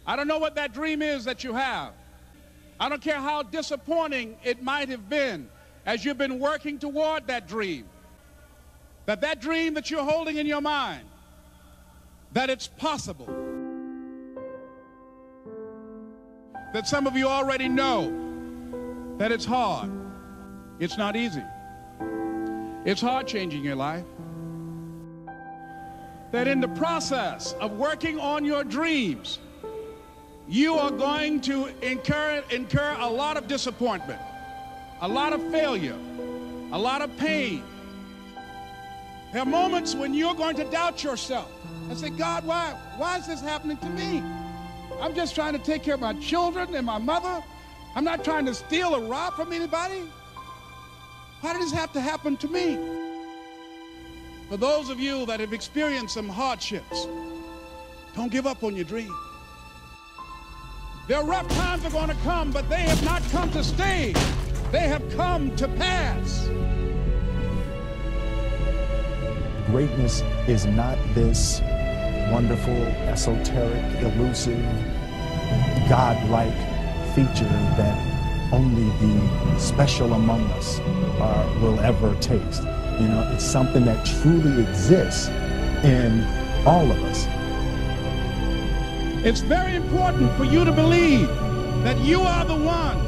I don't know what that dream is that you have. I don't care how disappointing it might have been as you've been working toward that dream. That dream that you're holding in your mind, that it's possible. That some of you already know that it's hard. It's not easy. It's hard changing your life. That in the process of working on your dreams, you are going to incur a lot of disappointment, a lot of failure, a lot of pain. There are moments when you're going to doubt yourself and say, God, why is this happening to me? I'm just trying to take care of my children and my mother. I'm not trying to steal or rob from anybody. Why did this have to happen to me? For those of you that have experienced some hardships, don't give up on your dream. Their rough times are going to come, but they have not come to stay. They have come to pass. Greatness is not this wonderful, esoteric, elusive, God-like feature that only the special among us will ever taste. You know, it's something that truly exists in all of us. It's very important for you to believe that you are the one.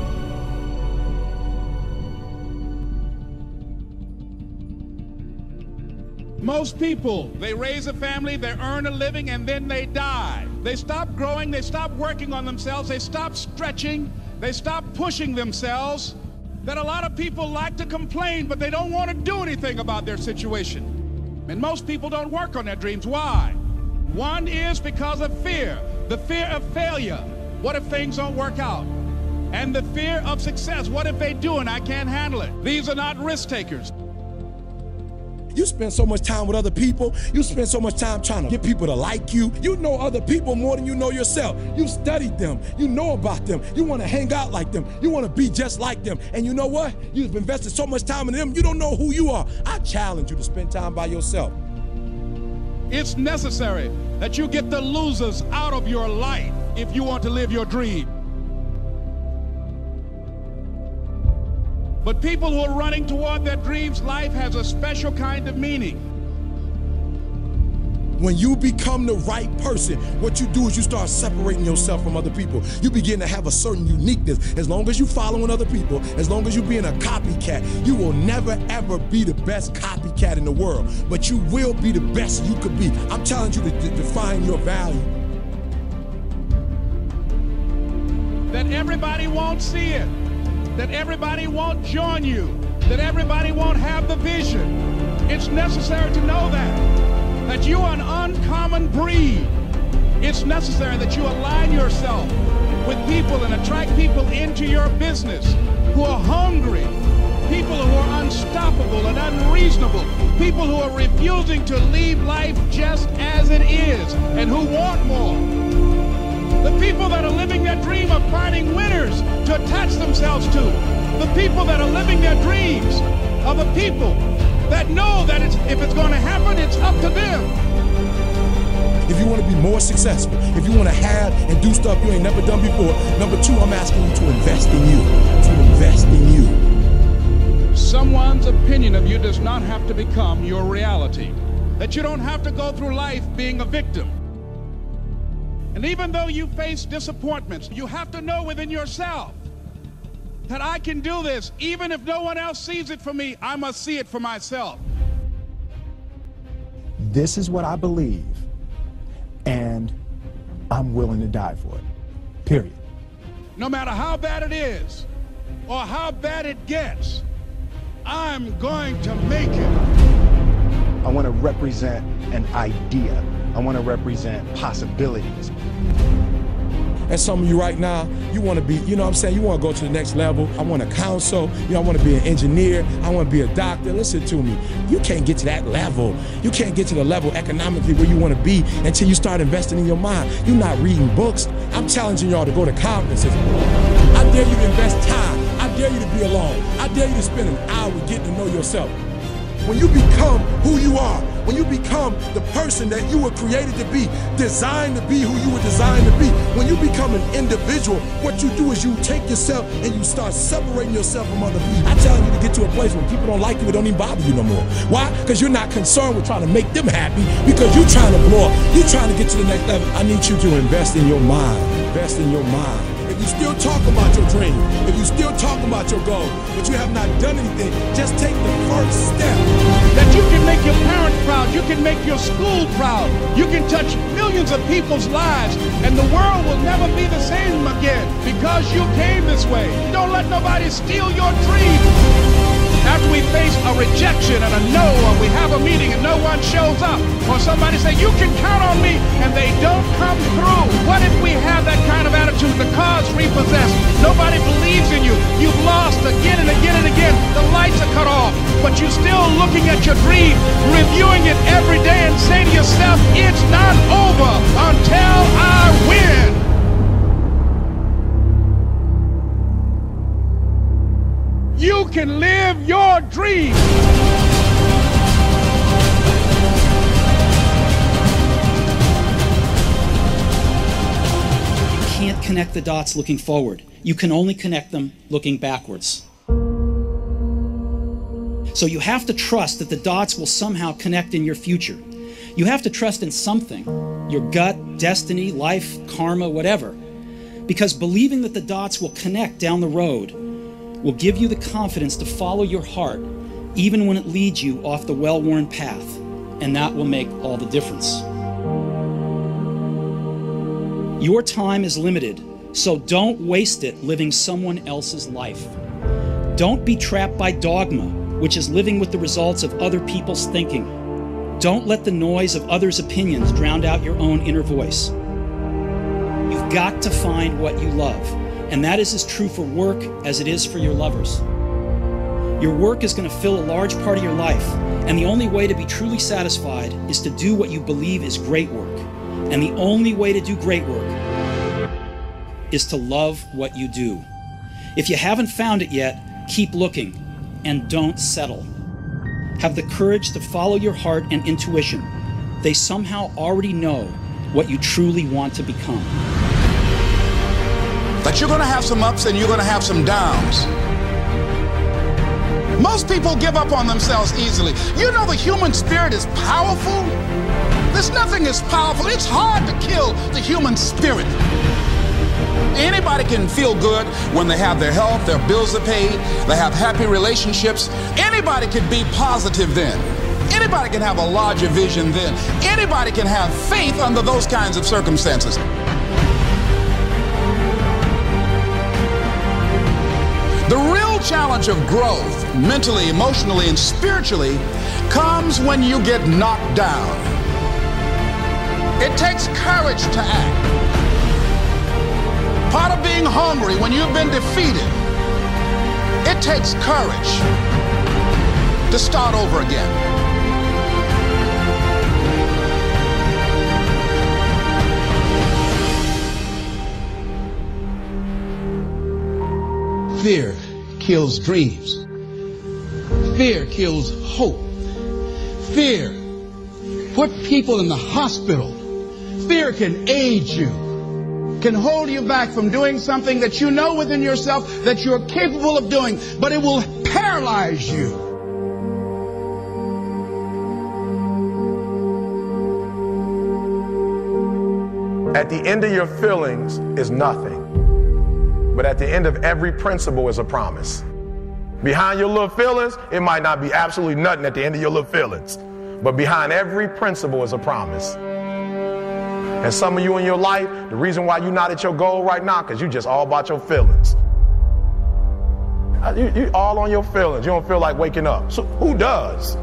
Most people, they raise a family, they earn a living, and then they die. They stop growing, they stop working on themselves, they stop stretching, they stop pushing themselves. That a lot of people like to complain, but they don't want to do anything about their situation. And most people don't work on their dreams. Why? One is because of fear. The fear of failure. What if things don't work out? And the fear of success. What if they do and I can't handle it? These are not risk takers. You spend so much time with other people. You spend so much time trying to get people to like you. You know other people more than you know yourself. You studied them. You know about them. You want to hang out like them. You want to be just like them. And you know what? You've invested so much time in them, you don't know who you are. I challenge you to spend time by yourself. It's necessary that you get the losers out of your life if you want to live your dream. But people who are running toward their dreams, life has a special kind of meaning. When you become the right person, what you do is you start separating yourself from other people. You begin to have a certain uniqueness. As long as you're following other people, as long as you're being a copycat, you will never ever be the best copycat in the world. But you will be the best you could be. I'm telling you to define your value. That everybody won't see it. That everybody won't join you, that everybody won't have the vision. It's necessary to know that you are an uncommon breed. It's necessary that you align yourself with people and attract people into your business who are hungry, people who are unstoppable and unreasonable, people who are refusing to leave life just as it is and who want more. The people that are living their dream of finding winners to attach themselves to. The people that are living their dreams are the people that know that if it's going to happen, it's up to them. If you want to be more successful, if you want to have and do stuff you ain't never done before, number two, I'm asking you to invest in you. To invest in you. Someone's opinion of you does not have to become your reality. That you don't have to go through life being a victim. And even though you face disappointments, you have to know within yourself that I can do this. Even if no one else sees it for me, I must see it for myself. This is what I believe, and I'm willing to die for it, period. No matter how bad it is or how bad it gets, I'm going to make it. I want to represent an idea. I want to represent possibilities. And some of you right now, you want to be, you know what I'm saying, you want to go to the next level. I want to counsel, you know, I want to be an engineer, I want to be a doctor. Listen to me, you can't get to that level. You can't get to the level economically where you want to be until you start investing in your mind. You're not reading books. I'm challenging y'all to go to conferences. I dare you to invest time. I dare you to be alone. I dare you to spend an hour getting to know yourself. When you become who you are, when you become the person that you were created to be, designed to be who you were designed to be, when you become an individual, what you do is you take yourself and you start separating yourself from other people. I'm telling you to get to a place where people don't like you, it don't even bother you no more. Why? Because you're not concerned with trying to make them happy, because you're trying to blow up. You're trying to get to the next level. I need you to invest in your mind. Invest in your mind. If you still talk about your dream, if you still talk about your goal, but you have not done anything, just take the first step. That you can make your parents proud, you can make your school proud, you can touch millions of people's lives, and the world will never be the same again because you came this way. Don't let nobody steal your dream. After we face a rejection and a no, or we have a meeting and no one shows up, or somebody say, you can count on me, and they don't come through. What if we have that kind of attitude? The car's repossessed. Nobody believes in you. You've lost again and again and again. The lights are cut off, but you're still looking at your dream, reviewing it every day, and say to yourself, it's not over until I win. You can live your dream. You can't connect the dots looking forward. You can only connect them looking backwards. So you have to trust that the dots will somehow connect in your future. You have to trust in something, your gut, destiny, life, karma, whatever. Because believing that the dots will connect down the road will give you the confidence to follow your heart, even when it leads you off the well-worn path, and that will make all the difference. Your time is limited, so don't waste it living someone else's life. Don't be trapped by dogma, which is living with the results of other people's thinking. Don't let the noise of others' opinions drown out your own inner voice. You've got to find what you love. And that is as true for work as it is for your lovers. Your work is going to fill a large part of your life, and the only way to be truly satisfied is to do what you believe is great work. And the only way to do great work is to love what you do. If you haven't found it yet, keep looking, and don't settle. Have the courage to follow your heart and intuition. They somehow already know what you truly want to become. That you're going to have some ups and you're going to have some downs. Most people give up on themselves easily. You know the human spirit is powerful. There's nothing as powerful. It's hard to kill the human spirit. Anybody can feel good when they have their health, their bills are paid, they have happy relationships. Anybody can be positive then. Anybody can have a larger vision then. Anybody can have faith under those kinds of circumstances. The real challenge of growth, mentally, emotionally, and spiritually, comes when you get knocked down. It takes courage to act. Part of being hungry when you've been defeated, it takes courage to start over again. Fear kills dreams. Fear kills hope. Fear put people in the hospital. Fear can aid you, can hold you back from doing something that you know within yourself that you're capable of doing, but it will paralyze you. At the end of your feelings is nothing. But at the end of every principle is a promise. Behind your little feelings, it might not be absolutely nothing at the end of your little feelings. But behind every principle is a promise. And some of you in your life, the reason why you're not at your goal right now, because you just all about your feelings. You all on your feelings. You don't feel like waking up. So who does?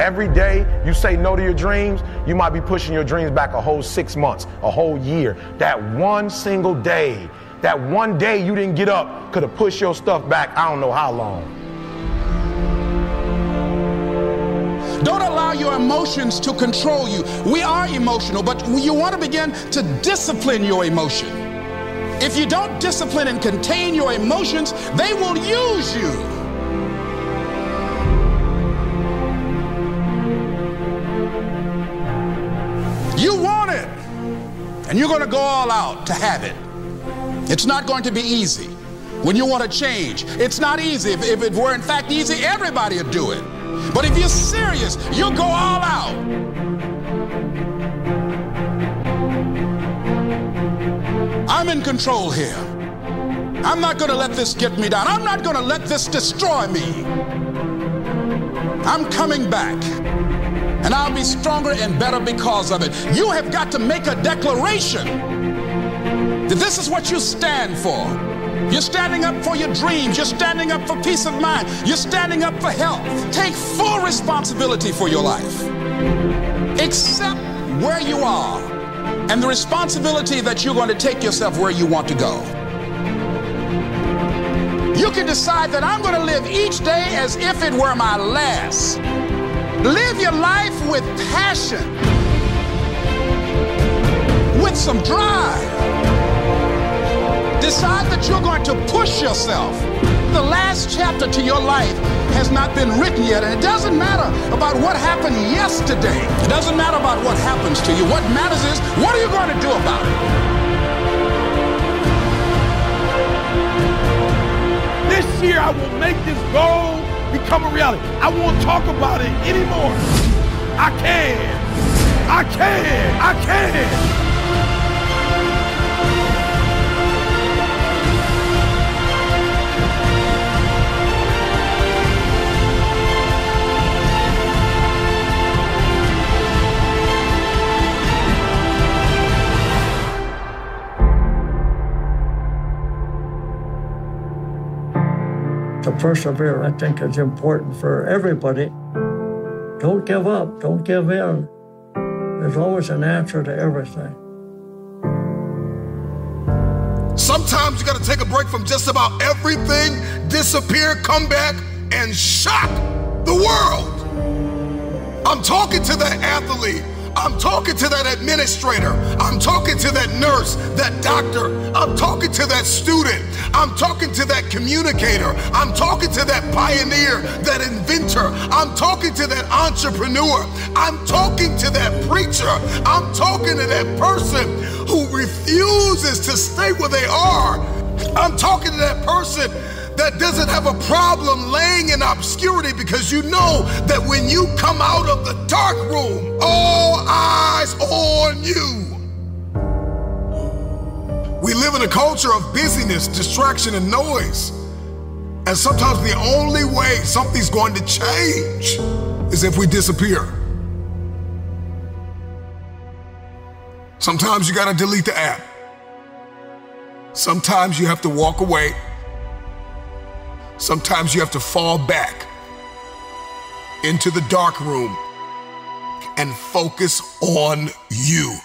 Every day you say no to your dreams, you might be pushing your dreams back a whole 6 months, a whole year. That one single day, that one day you didn't get up could have pushed your stuff back I don't know how long. Don't allow your emotions to control you. We are emotional, but you want to begin to discipline your emotion. If you don't discipline and contain your emotions, they will use you. And you're going to go all out to have it. It's not going to be easy. When you want to change, it's not easy. If it were in fact easy, everybody would do it. But if you're serious, you'll go all out. I'm in control here. I'm not going to let this get me down. I'm not going to let this destroy me. I'm coming back. And I'll be stronger and better because of it. You have got to make a declaration that this is what you stand for. You're standing up for your dreams. You're standing up for peace of mind. You're standing up for health. Take full responsibility for your life. Accept where you are and the responsibility that you're going to take yourself where you want to go. You can decide that I'm going to live each day as if it were my last. Live your life with passion, with some drive. Decide that you're going to push yourself. The last chapter to your life has not been written yet, and it doesn't matter about what happened yesterday. It doesn't matter about what happens to you. What matters is, what are you going to do about it? This year I will make this goal become a reality. I won't talk about it anymore. I can. I can. I can. To persevere, I think, is important for everybody. Don't give up. Don't give in. There's always an answer to everything. Sometimes you got to take a break from just about everything, disappear, come back, and shock the world. I'm talking to that athlete. I'm talking to that administrator. I'm talking to that nurse, that doctor. I'm talking to that student. I'm talking to that communicator. I'm talking to that pioneer, that inventor. I'm talking to that entrepreneur. I'm talking to that preacher. I'm talking to that person who refuses to stay where they are. I'm talking to that person that doesn't have a problem laying in obscurity, because you know that when you come out of the dark room, all eyes on you. We live in a culture of busyness, distraction, and noise. And sometimes the only way something's going to change is if we disappear. Sometimes you gotta delete the app. Sometimes you have to walk away. Sometimes you have to fall back into the dark room and focus on you.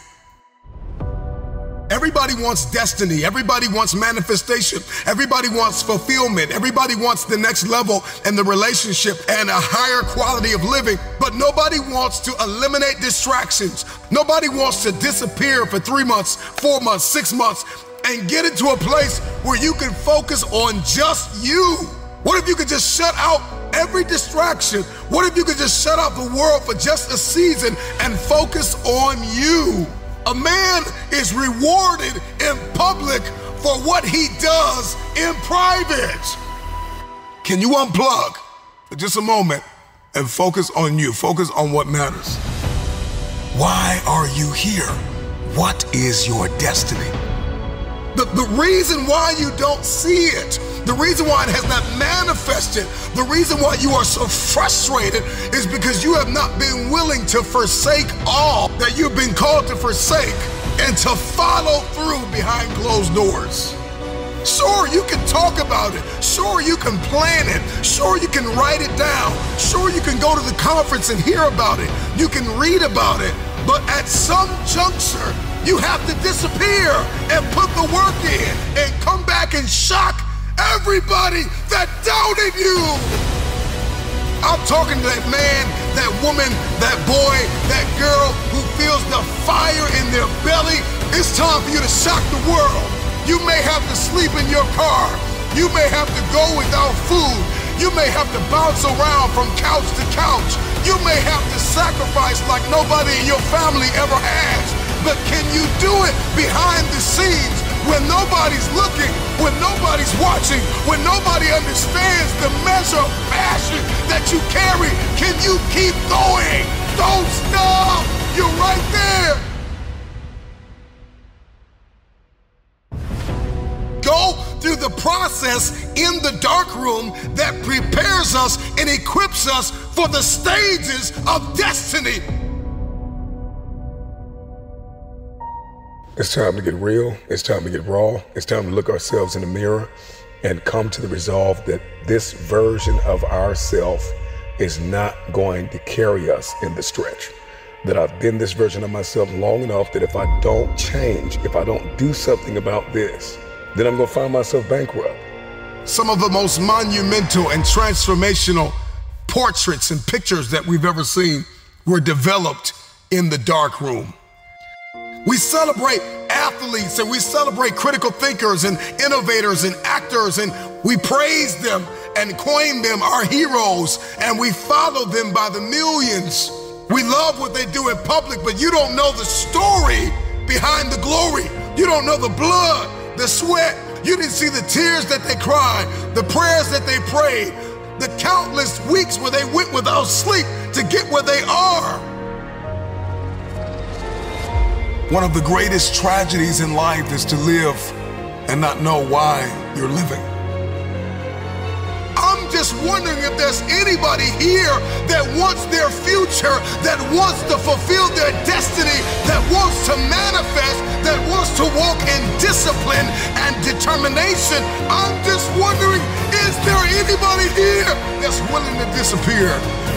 Everybody wants destiny. Everybody wants manifestation. Everybody wants fulfillment. Everybody wants the next level in the relationship and a higher quality of living. But nobody wants to eliminate distractions. Nobody wants to disappear for 3 months, 4 months, 6 months, and get into a place where you can focus on just you. What if you could just shut out every distraction? What if you could just shut out the world for just a season and focus on you? A man is rewarded in public for what he does in private. Can you unplug for just a moment and focus on you? Focus on what matters. Why are you here? What is your destiny? The reason why you don't see it, the reason why it has not manifested, the reason why you are so frustrated is because you have not been willing to forsake all that you've been called to forsake and to follow through behind closed doors. Sure, you can talk about it. Sure, you can plan it. Sure, you can write it down. Sure, you can go to the conference and hear about it. You can read about it. But at some juncture, you have to disappear and put the work in and come back and shock everybody that doubted you. I'm talking to that man, that woman, that boy, that girl who feels the fire in their belly. It's time for you to shock the world. You may have to sleep in your car. You may have to go without food. You may have to bounce around from couch to couch. You may have to sacrifice like nobody in your family ever has. but can you do it behind the scenes when nobody's looking, when nobody's watching, when nobody understands the measure of passion that you carry? Can you keep going? Don't stop! You're right there! Go through the process in the dark room that prepares us and equips us for the stages of destiny. It's time to get real. It's time to get raw. It's time to look ourselves in the mirror and come to the resolve that this version of ourself is not going to carry us in the stretch. That I've been this version of myself long enough that if I don't change, if I don't do something about this, then I'm gonna find myself bankrupt. Some of the most monumental and transformational portraits and pictures that we've ever seen were developed in the dark room. We celebrate athletes and we celebrate critical thinkers and innovators and actors, and we praise them and coin them our heroes, and we follow them by the millions. We love what they do in public, but you don't know the story behind the glory. You don't know the blood, the sweat. You didn't see the tears that they cried, the prayers that they prayed, the countless weeks where they went without sleep to get where they are. One of the greatest tragedies in life is to live and not know why you're living. I'm just wondering if there's anybody here that wants their future, that wants to fulfill their destiny, that wants to manifest, that wants to walk in discipline and determination. I'm just wondering, is there anybody here that's willing to disappear?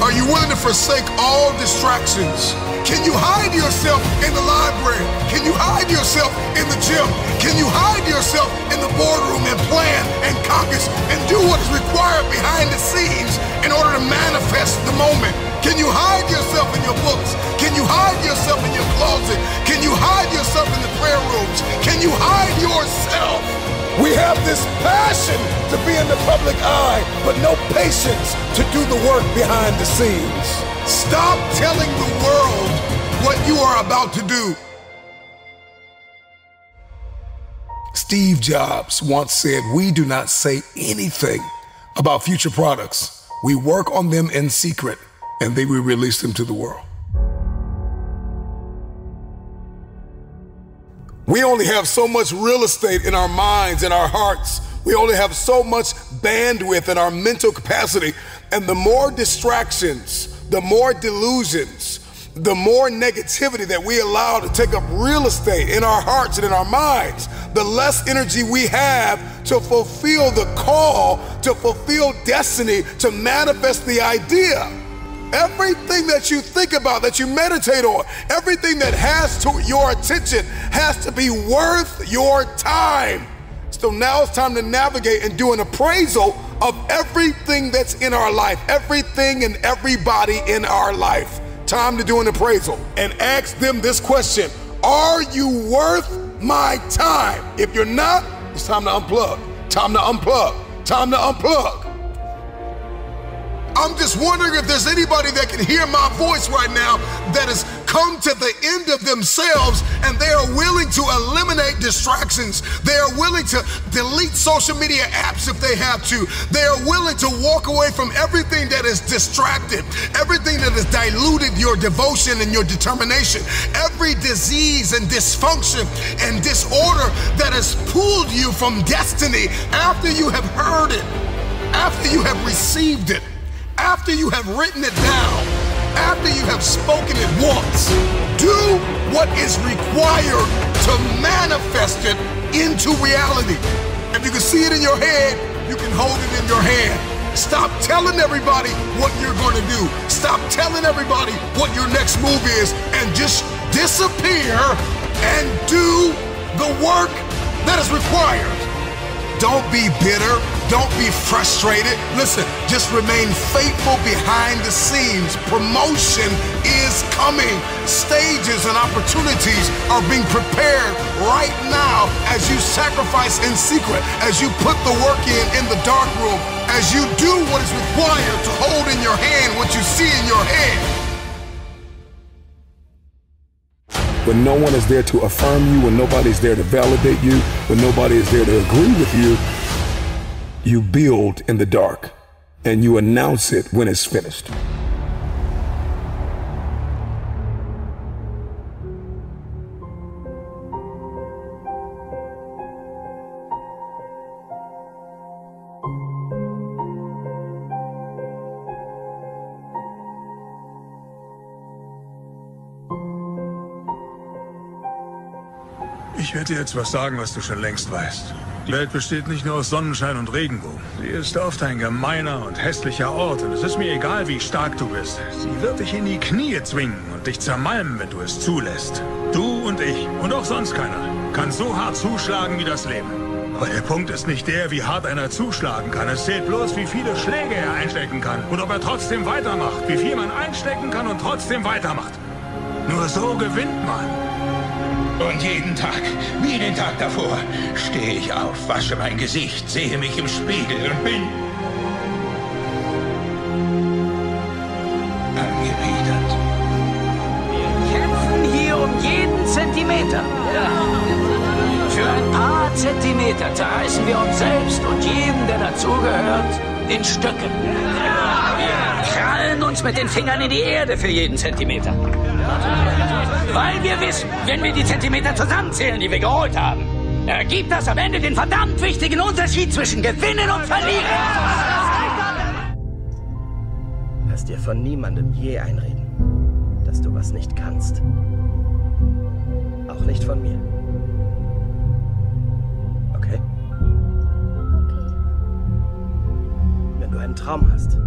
Are you willing to forsake all distractions? Can you hide yourself in the library? Can you hide yourself in the gym? Can you hide yourself in the boardroom and plan and caucus and do what is required behind the scenes in order to manifest the moment? Can you hide yourself in your books? Can you hide yourself in your closet? Can you hide yourself in the prayer rooms? Can you hide yourself? We have this passion to be in the public eye, but no patience to do the work behind the scenes. Stop telling the world what you are about to do. Steve Jobs once said, "We do not say anything about future products. We work on them in secret, and then we release them to the world." We only have so much real estate in our minds and our hearts. We only have so much bandwidth in our mental capacity. And the more distractions, the more delusions, the more negativity that we allow to take up real estate in our hearts and in our minds, the less energy we have to fulfill the call, to fulfill destiny, to manifest the idea. Everything that you think about, that you meditate on, everything that has to your attention has to be worth your time. So now it's time to navigate and do an appraisal of everything that's in our life, everything and everybody in our life. Time to do an appraisal and ask them this question: are you worth my time? If you're not, it's time to unplug. Time to unplug. Time to unplug. I'm just wondering if there's anybody that can hear my voice right now that has come to the end of themselves and they are willing to eliminate distractions. They are willing to delete social media apps if they have to. They are willing to walk away from everything that is distracted, everything that has diluted your devotion and your determination, every disease and dysfunction and disorder that has pulled you from destiny after you have heard it, after you have received it, after you have written it down, after you have spoken it once. Do what is required to manifest it into reality. If you can see it in your head, you can hold it in your hand. Stop telling everybody what you're going to do. Stop telling everybody what your next move is, and just disappear and do the work that is required. Don't be bitter. Don't be frustrated. Listen, just remain faithful behind the scenes. Promotion is coming. Stages and opportunities are being prepared right now as you sacrifice in secret, as you put the work in the dark room, as you do what is required to hold in your hand what you see in your head. when no one is there to affirm you, when nobody's there to validate you, when nobody is there to agree with you, you build in the dark and you announce it when it's finished. Ich werde dir jetzt was sagen, was du schon längst weißt. Die Welt besteht nicht nur aus Sonnenschein und Regenbogen. Sie ist oft ein gemeiner und hässlicher Ort und es ist mir egal, wie stark du bist. Sie wird dich in die Knie zwingen und dich zermalmen, wenn du es zulässt. Du und ich und auch sonst keiner kann so hart zuschlagen wie das Leben. Aber der Punkt ist nicht der, wie hart einer zuschlagen kann. Es zählt bloß, wie viele Schläge er einstecken kann und ob er trotzdem weitermacht. Wie viel man einstecken kann und trotzdem weitermacht. Nur so gewinnt man. Und jeden Tag, wie den Tag davor, stehe ich auf, wasche mein Gesicht, sehe mich im Spiegel und bin angewidert. Wir kämpfen hier um jeden Zentimeter. Ja. Für ein paar Zentimeter zerreißen wir uns selbst und jeden, der dazugehört, in Stücke. Wir krallen uns mit den Fingern in die Erde für jeden Zentimeter. Weil wir wissen, wenn wir die Zentimeter zusammenzählen, die wir geholt haben, ergibt das am Ende den verdammt wichtigen Unterschied zwischen Gewinnen und Verlieren. Lass dir von niemandem je einreden, dass du was nicht kannst. Auch nicht von mir. Okay? Wenn du einen Traum hast,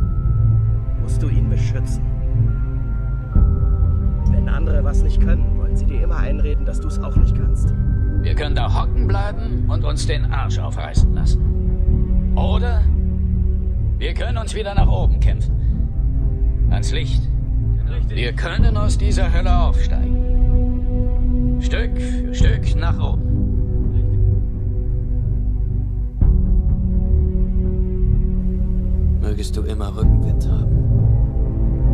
musst du ihn beschützen. Wenn andere was nicht können, wollen sie dir immer einreden, dass du es auch nicht kannst. Wir können da hocken bleiben und uns den Arsch aufreißen lassen. Oder wir können uns wieder nach oben kämpfen. Ans Licht. Wir können aus dieser Hölle aufsteigen. Stück für Stück nach oben. Mögest du immer Rückenwind haben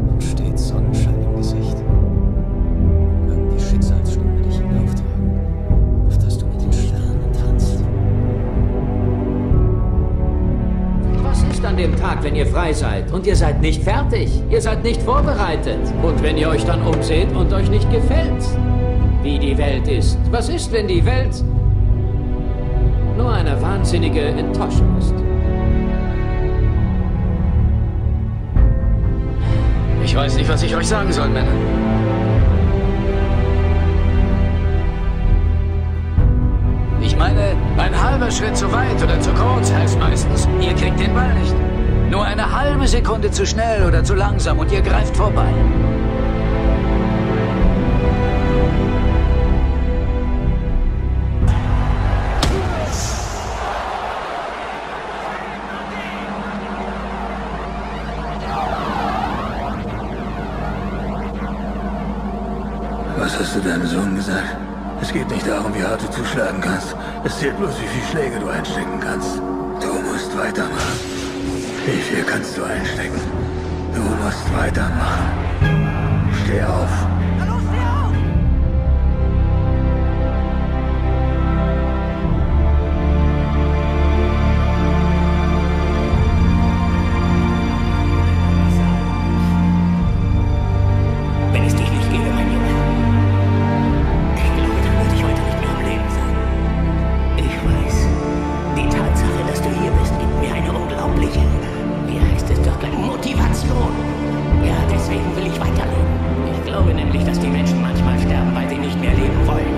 und stets Sonnenschein im Gesicht. Mögen die Schicksalsstürme dich hinauftragen, auf dass du mit den Sternen tanzt. Was ist an dem Tag, wenn ihr frei seid und ihr seid nicht fertig? Ihr seid nicht vorbereitet. Und wenn ihr euch dann umseht und euch nicht gefällt, wie die Welt ist? Was ist, wenn die Welt nur eine wahnsinnige Enttäuschung ist? Ich weiß nicht, was ich euch sagen soll, Männer. Ich meine, ein halber Schritt zu weit oder zu kurz heißt meistens, ihr kriegt den Ball nicht. Nur eine halbe Sekunde zu schnell oder zu langsam und ihr greift vorbei. Was hast du deinem Sohn gesagt? Es geht nicht darum, wie hart du zuschlagen kannst. Es zählt bloß, wie viele Schläge du einstecken kannst. Du musst weitermachen. Wie viel kannst du einstecken? Du musst weitermachen. Steh auf. Hallo, steh auf! Wenn es dich nicht gäbe, mein Junge. Ich glaube, dann würde ich heute nicht mehr am Leben sein. Ich weiß, die Tatsache, dass du hier bist, gibt mir eine unglaubliche, wie heißt es doch gleich, Motivation. Ja, deswegen will ich weiterleben. Ich glaube nämlich, dass die Menschen manchmal sterben, weil sie nicht mehr leben wollen.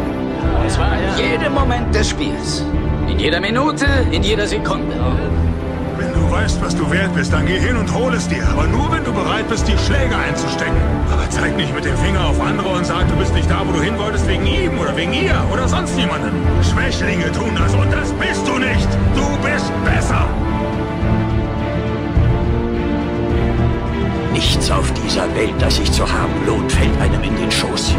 Und zwar in jedem Moment des Spiels. In jeder Minute, in jeder Sekunde. Wenn du weißt, was du wert bist, dann geh hin und hol es dir. Aber nur, wenn du bereit bist, die Schläge einzustecken. Aber zeig nicht mit dem Finger auf andere und sag, du bist nicht da, wo du hin wolltest, wegen ihm oder wegen ihr oder sonst jemandem. Schwächlinge tun das und das bist du nicht. Du bist besser. Nichts auf dieser Welt, das sich zu haben lohnt, fällt einem in den Schoß.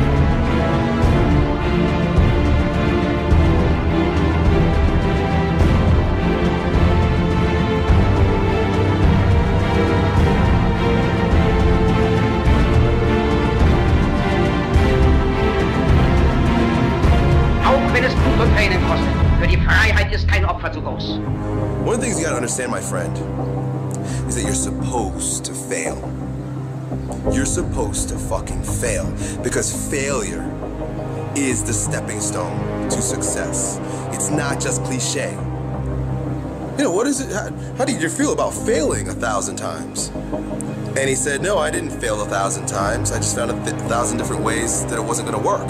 gekostet. Für die Freiheit ist kein Opfer zu groß. One of the things you gotta understand, my friend, is that you're supposed to fail. You're supposed to fucking fail. Because failure is the stepping stone to success. It's not just cliche. You know, what is it? How did you feel about failing 1,000 times? And he said, no, I didn't fail 1,000 times. I just found 1,000 different ways that it wasn't gonna work.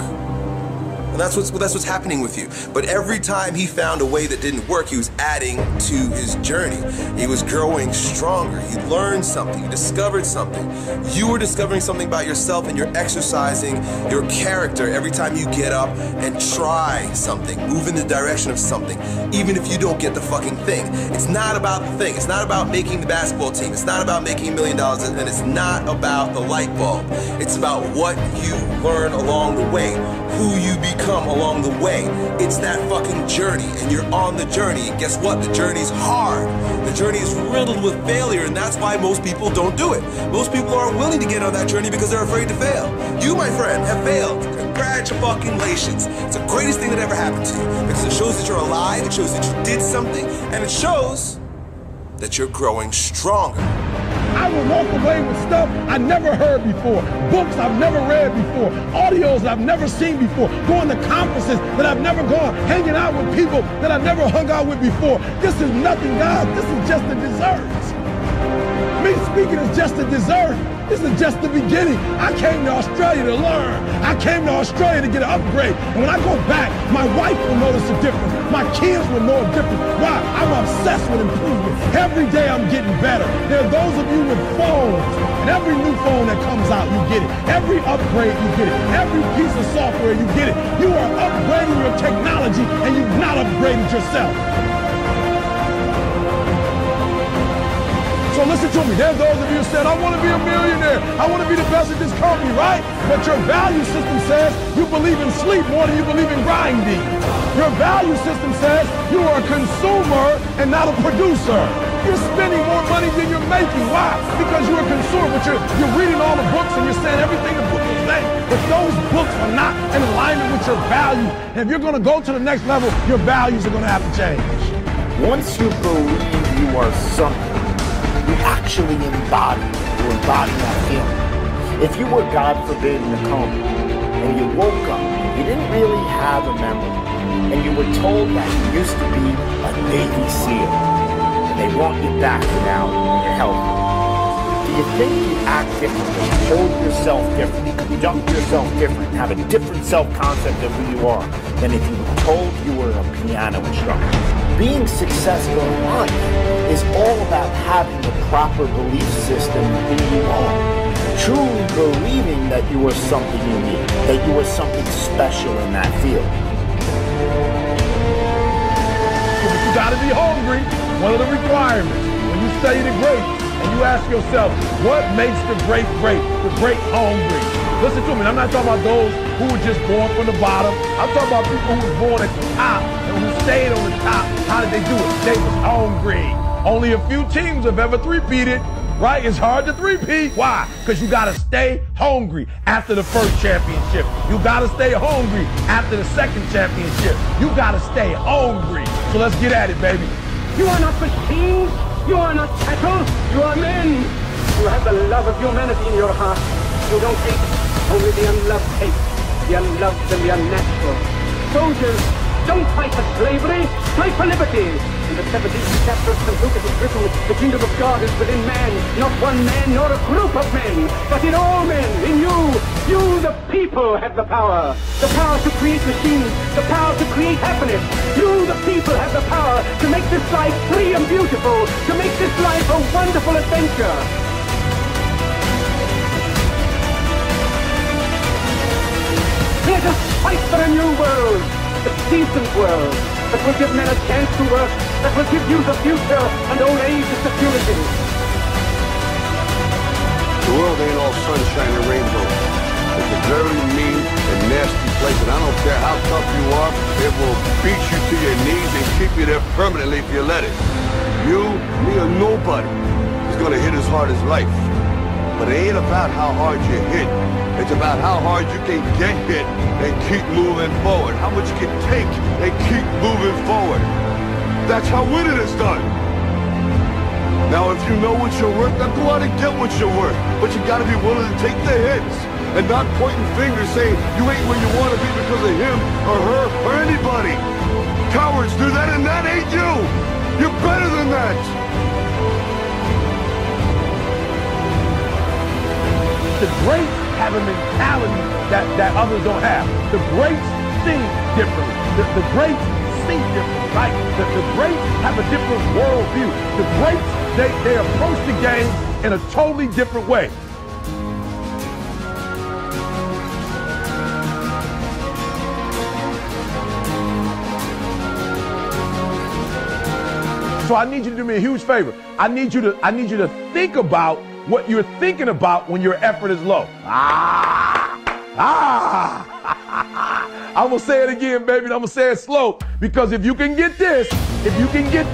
And that's what's happening with you. But every time he found a way that didn't work, he was adding to his journey. He was growing stronger. He learned something. He discovered something. You were discovering something about yourself, and you're exercising your character every time you get up and try something, move in the direction of something, even if you don't get the fucking thing. It's not about the thing. It's not about making the basketball team. It's not about making $1 million, and it's not about the light bulb. It's about what you learn along the way, who you become along the way. It's that fucking journey, and you're on the journey, and guess what? The journey's hard. The journey is riddled with failure, and that's why most people don't do it. Most people aren't willing to get on that journey because they're afraid to fail. You, my friend, have failed. Congratulations. It's the greatest thing that ever happened to you, because it shows that you're alive, it shows that you did something, and it shows that you're growing stronger. I will walk away with stuff I never heard before, books I've never read before, audios I've never seen before, going to conferences that I've never gone, hanging out with people that I've never hung out with before. This is nothing, guys. This is just a dessert. Me speaking is just a dessert. This is just the beginning. I came to Australia to learn. I came to Australia to get an upgrade. And when I go back, my wife will notice a difference. My kids will know a difference. Why? I'm obsessed with improvement. Every day I'm getting better. There are those of you with phones, and every new phone that comes out, you get it. Every upgrade, you get it. Every piece of software, you get it. You are upgrading your technology, and you've not upgraded yourself. So listen to me. There's those of you who said, I want to be a millionaire. I want to be the best at this company, right? But your value system says you believe in sleep more than you believe in grinding. Your value system says you are a consumer and not a producer. You're spending more money than you're making. Why? Because you're a consumer, but you're reading all the books and you're saying everything the book is saying. But those books are not in alignment with your value. And if you're going to go to the next level, your values are going to have to change. Once you believe you are something, you actually embody that feeling. If you were, God forbid, in a coma, and you woke up, you didn't really have a memory, and you were told that you used to be a Navy SEAL, and they want you back now and you're healthy. Do you think you act differently, hold yourself differently, conduct yourself different, have a different self-concept of who you are than if you were told you were a piano instructor? Being successful in life is all about having the proper belief system in who you are. Truly believing that you are something unique, that you are something special in that field. But you gotta be hungry. One of the requirements when you study the greats and you ask yourself, what makes the great great? The great hungry. Listen to me, I'm not talking about those who were just born from the bottom. I'm talking about people who were born at the top and who stayed on the top. How did they do it? They was hungry. Only a few teams have ever three-peated, right? It's hard to three-peat. Why? Because you got to stay hungry after the first championship. You got to stay hungry after the second championship. You got to stay hungry. So let's get at it, baby. You are not machines. You are not cattle. You are men. You have the love of humanity in your heart. You don't hate only the unloved hate, the unloved and the unnatural. Soldiers, don't fight for slavery, fight for liberty. In the 17th chapter of St. Luke it is written, the kingdom of God is within man, not one man nor a group of men, but in all men, in you. You, the people, have the power to create machines, the power to create happiness. You, the people, have the power to make this life free and beautiful, to make this life a wonderful adventure. Let us fight for a new world, a decent world, that will give men a chance to work, that will give youth a future and old age a security. The world ain't all sunshine and rainbows. It's a very mean and nasty place, and I don't care how tough you are, it will beat you to your knees and keep you there permanently if you let it. You, me, or nobody is gonna hit as hard as life. But it ain't about how hard you hit. It's about how hard you can get hit and keep moving forward. How much you can take and keep moving forward. That's how winning is done. Now, if you know what you're worth, then go out and get what you're worth. But you gotta be willing to take the hits and not pointing fingers saying you ain't where you want to be because of him or her or anybody. Cowards do that, and that ain't you. You're better than that. The greats have a mentality that others don't have. The greats think differently. The greats see differently, right? The greats have a different worldview. The greats, they approach the game in a totally different way. So I need you to do me a huge favor. I need you to think about what you're thinking about when your effort is low. I'm gonna say it again, baby, and I'm gonna say it slow, because if you can get this, you can get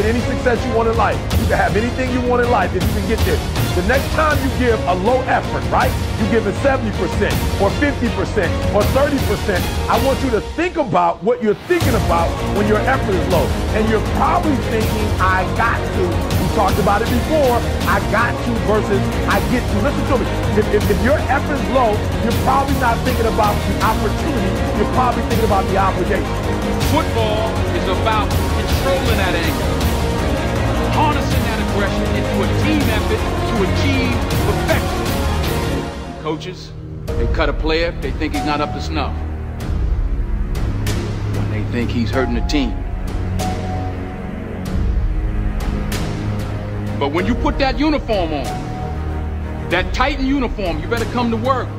any success you want in life. You can have anything you want in life if you can get this. The next time you give a low effort, right? You give it 70% or 50% or 30%. I want you to think about what you're thinking about when your effort is low. And you're probably thinking, I got to. We talked about it before. I got to versus I get to. Listen to me. If your effort is low, you're probably not thinking about the opportunity. You're probably thinking about the obligation. Football is about controlling that anger, harnessing that aggression into a team effort to achieve perfection. Coaches, they cut a player if they think he's not up to snuff. When they think he's hurting the team. But when you put that uniform on, that Titan uniform, you better come to work.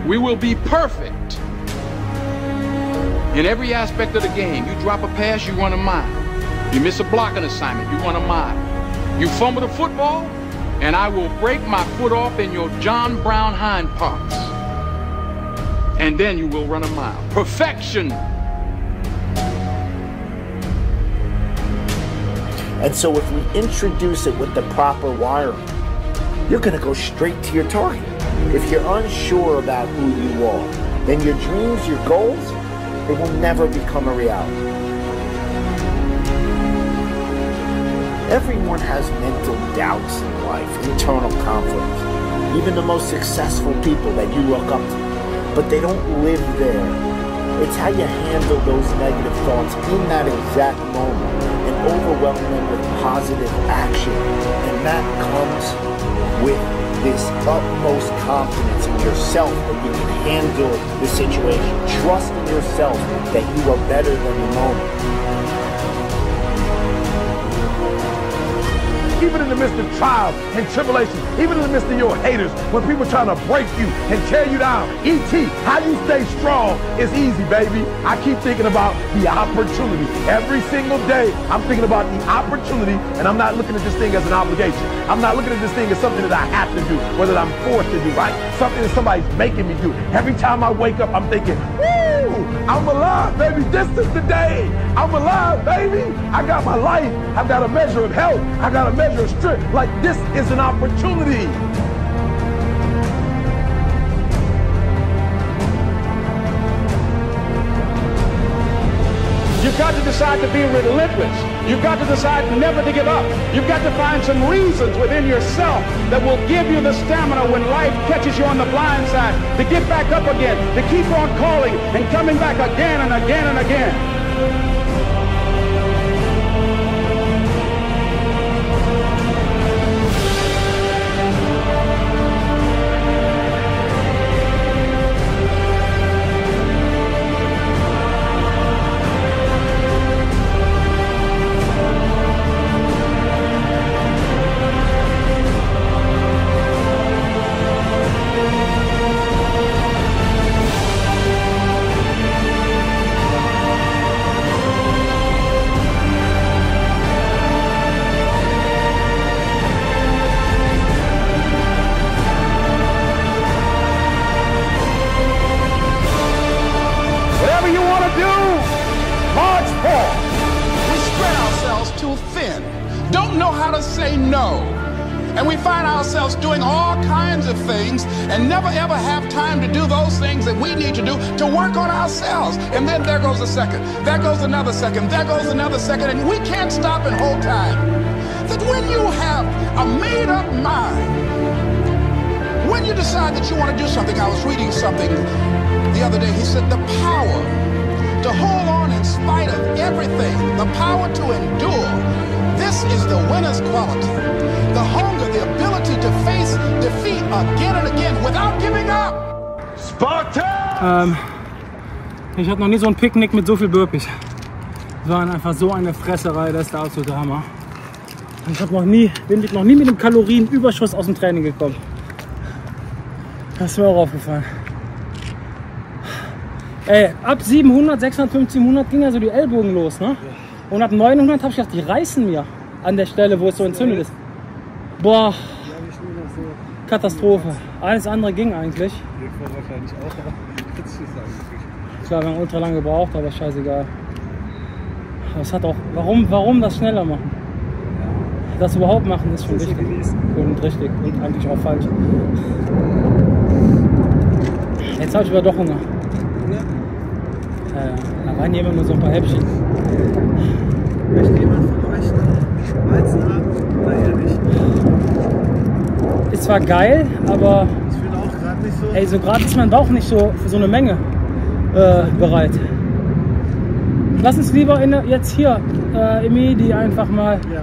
We will be perfect in every aspect of the game. You drop a pass, you run a mile. You miss a blocking assignment, you run a mile. You fumble the football, and I will break my foot off in your John Brown hind parts. And then you will run a mile. Perfection. And so if we introduce it with the proper wiring, you're gonna go straight to your target. If you're unsure about who you are, then your dreams, your goals, they will never become a reality. Everyone has mental doubts in life, internal conflicts. Even the most successful people that you look up to, but they don't live there. It's how you handle those negative thoughts in that exact moment and overwhelm them with positive action. And that comes with this utmost confidence in yourself that you can handle the situation. Trust in yourself that you are better than the moment. Even in the midst of trials and tribulations, even in the midst of your haters, when people trying to break you and tear you down, E.T., how you stay strong is easy, baby. I keep thinking about the opportunity. Every single day, I'm thinking about the opportunity, and I'm not looking at this thing as an obligation. I'm not looking at this thing as something that I have to do, or that I'm forced to do, right? Something that somebody's making me do. Every time I wake up, I'm thinking, woo, I'm alive, baby. This is the day. I'm alive, baby. I got my life. I've got a measure of health. I got a measure of strength. Like, this is an opportunity. You've got to decide to be relentless. You've got to decide never to give up. You've got to find some reasons within yourself that will give you the stamina when life catches you on the blind side to get back up again, to keep on calling and coming back again and again and again. And we find ourselves doing all kinds of things and never ever have time to do those things that we need to do to work on ourselves. And then there goes a second, there goes another second, there goes another second, and we can't stop and hold time. That when you have a made-up mind, when you decide that you want to do something, I was reading something the other day, he said the power to hold on in spite of everything, the power to endure, this is the winner's quality. The hunger, the ability to face defeat again and again without giving up. Spartan! Ich hatte noch nie so ein Picknick mit so viel Burpees. Es war einfach so eine Fresserei, das ist der absolute Hammer. Ich habe noch nie mit dem Kalorienüberschuss aus dem Training gekommen. Das ist mir auch aufgefallen. Ey, ab 700, 650, 700 ging ja so die Ellbogen los, ne? Und ab 900 habe ich gedacht, die reißen mir an der Stelle, wo es so entzündet ist. Boah, Katastrophe. Alles andere ging eigentlich. Klar, wir haben ultra lang gebraucht, aber scheißegal. Aber es hat auch, warum das schneller machen? Das überhaupt machen ist schon wichtig und richtig und eigentlich auch falsch. Jetzt habe ich aber doch Hunger. Da waren immer nur so ein paar Häppchen. Möchte jemand von euch Weizen haben oder eher nicht? Ist zwar geil, aber ich fühle auch gerade nicht so. Ey, so gerade ist mein Bauch nicht so für so eine Menge bereit. Lass uns lieber jetzt hier im Medi einfach mal. Ja.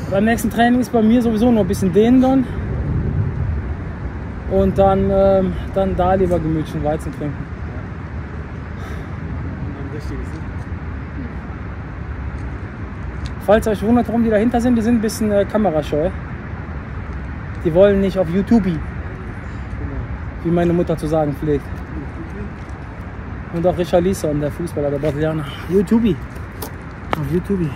Beim nächsten Training ist bei mir sowieso nur ein bisschen dehnen dann. Und dann da lieber gemütlichen Weizen trinken. Falls ihr euch wundert, warum die dahinter sind, die sind ein bisschen kamerascheu. Die wollen nicht auf YouTube, wie meine Mutter zu sagen pflegt. Und auch Richarlison, der Fußballer, der Brasilianer. YouTube. Auf YouTube.